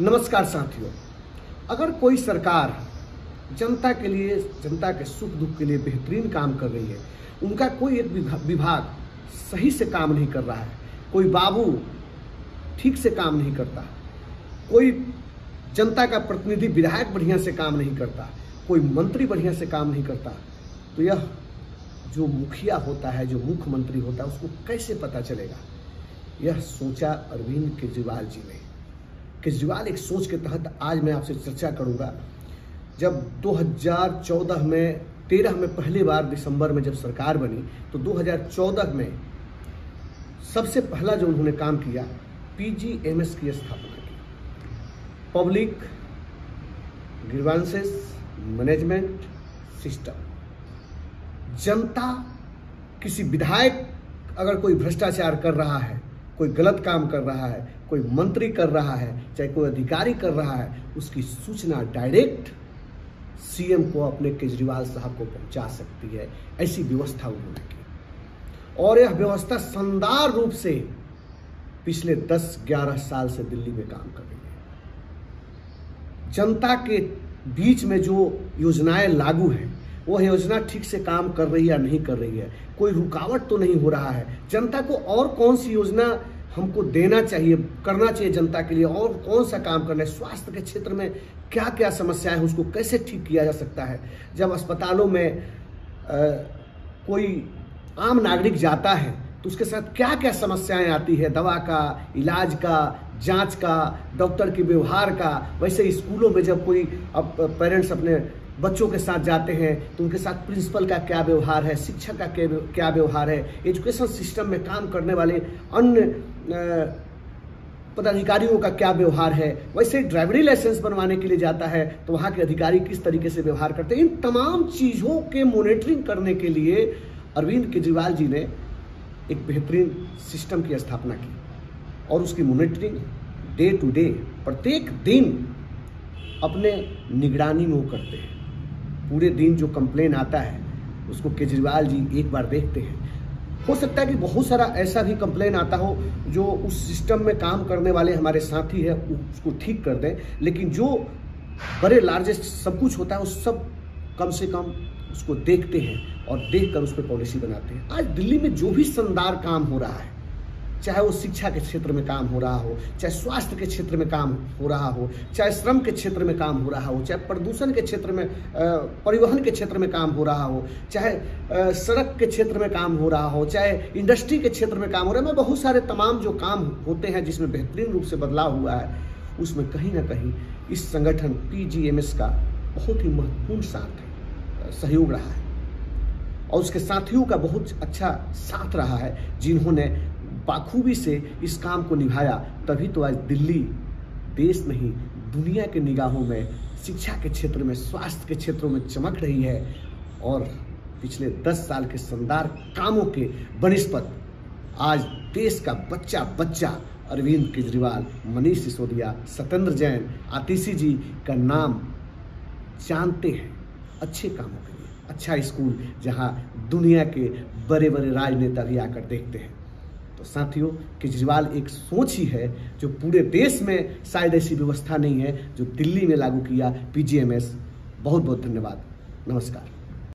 नमस्कार साथियों, अगर कोई सरकार जनता के लिए, जनता के सुख दुख के लिए बेहतरीन काम कर रही है, उनका कोई एक विभाग सही से काम नहीं कर रहा है, कोई बाबू ठीक से काम नहीं करता, कोई जनता का प्रतिनिधि विधायक बढ़िया से काम नहीं करता, कोई मंत्री बढ़िया से काम नहीं करता, तो यह जो मुखिया होता है, जो मुख्यमंत्री होता है, उसको कैसे पता चलेगा? यह सोचा अरविंद केजरीवाल जी ने। केजरीवाल एक सोच के तहत आज मैं आपसे चर्चा करूंगा। जब 2014 में 13 में पहली बार दिसंबर में जब सरकार बनी, तो 2014 में सबसे पहला जो उन्होंने काम किया, PGMS की स्थापना की, पब्लिक ग्रीवेंसेस मैनेजमेंट सिस्टम। जनता, किसी विधायक अगर कोई भ्रष्टाचार कर रहा है, कोई गलत काम कर रहा है, कोई मंत्री कर रहा है, चाहे कोई अधिकारी कर रहा है, उसकी सूचना डायरेक्ट CM को, अपने केजरीवाल साहब को पहुंचा सकती है। ऐसी व्यवस्था उन्होंने की और यह व्यवस्था शानदार रूप से पिछले 10-11 साल से दिल्ली में काम कर रही है। जनता के बीच में जो योजनाएं लागू हैं, वह योजना ठीक से काम कर रही है या नहीं कर रही है, कोई रुकावट तो नहीं हो रहा है। जनता को और कौन सी योजना हमको देना चाहिए, करना चाहिए जनता के लिए, और कौन सा काम करना है, स्वास्थ्य के क्षेत्र में क्या क्या समस्याएं हैं, उसको कैसे ठीक किया जा सकता है। जब अस्पतालों में कोई आम नागरिक जाता है तो उसके साथ क्या क्या समस्याएं आती है, दवा का, इलाज का, जांच का, डॉक्टर के व्यवहार का। वैसे स्कूलों में जब कोई पेरेंट्स अपने बच्चों के साथ जाते हैं तो उनके साथ प्रिंसिपल का क्या व्यवहार है, शिक्षक का क्या व्यवहार है, एजुकेशन सिस्टम में काम करने वाले अन्य पदाधिकारियों का क्या व्यवहार है। वैसे ड्राइवरी लाइसेंस बनवाने के लिए जाता है तो वहाँ के अधिकारी किस तरीके से व्यवहार करते हैं। इन तमाम चीज़ों के मॉनिटरिंग करने के लिए अरविंद केजरीवाल जी ने एक बेहतरीन सिस्टम की स्थापना की और उसकी मॉनिटरिंग डे टू डे, प्रत्येक दिन अपने निगरानी में वो करते हैं। पूरे दिन जो कंप्लेन आता है उसको केजरीवाल जी एक बार देखते हैं। हो सकता है कि बहुत सारा ऐसा भी कंप्लेन आता हो जो उस सिस्टम में काम करने वाले हमारे साथी हैं उसको ठीक कर दें, लेकिन जो बड़े लार्जेस्ट सब कुछ होता है उस सब कम से कम उसको देखते हैं और देखकर उस पर पॉलिसी बनाते हैं। आज दिल्ली में जो भी शानदार काम हो रहा है, चाहे वो शिक्षा के क्षेत्र में काम हो रहा हो, चाहे स्वास्थ्य के क्षेत्र में काम हो रहा हो, चाहे श्रम के क्षेत्र में काम हो रहा हो, चाहे प्रदूषण के क्षेत्र में, परिवहन के क्षेत्र में काम हो रहा हो, चाहे सड़क के क्षेत्र में काम हो रहा हो, चाहे इंडस्ट्री के क्षेत्र में काम हो रहा है, बहुत सारे तमाम जो काम होते हैं जिसमें बेहतरीन रूप से बदलाव हुआ है, उसमें कहीं ना कहीं इस संगठन PGMS का बहुत ही महत्वपूर्ण सहयोग रहा है और उसके साथियों का बहुत अच्छा साथ रहा है, जिन्होंने बाखूबी से इस काम को निभाया। तभी तो आज दिल्ली देश नहीं दुनिया के निगाहों में शिक्षा के क्षेत्र में, स्वास्थ्य के क्षेत्रों में चमक रही है और पिछले 10 साल के शानदार कामों के बनिस्पत आज देश का बच्चा अरविंद केजरीवाल, मनीष सिसोदिया, सत्येंद्र जैन, आतिशी जी का नाम जानते हैं अच्छे कामों के लिए। अच्छा स्कूल जहां दुनिया के बड़े बड़े राजनेता भी आकर देखते हैं। तो साथियों, केजरीवाल एक सोच ही है जो पूरे देश में शायद ऐसी व्यवस्था नहीं है जो दिल्ली में लागू किया PGMS। बहुत बहुत धन्यवाद। नमस्कार।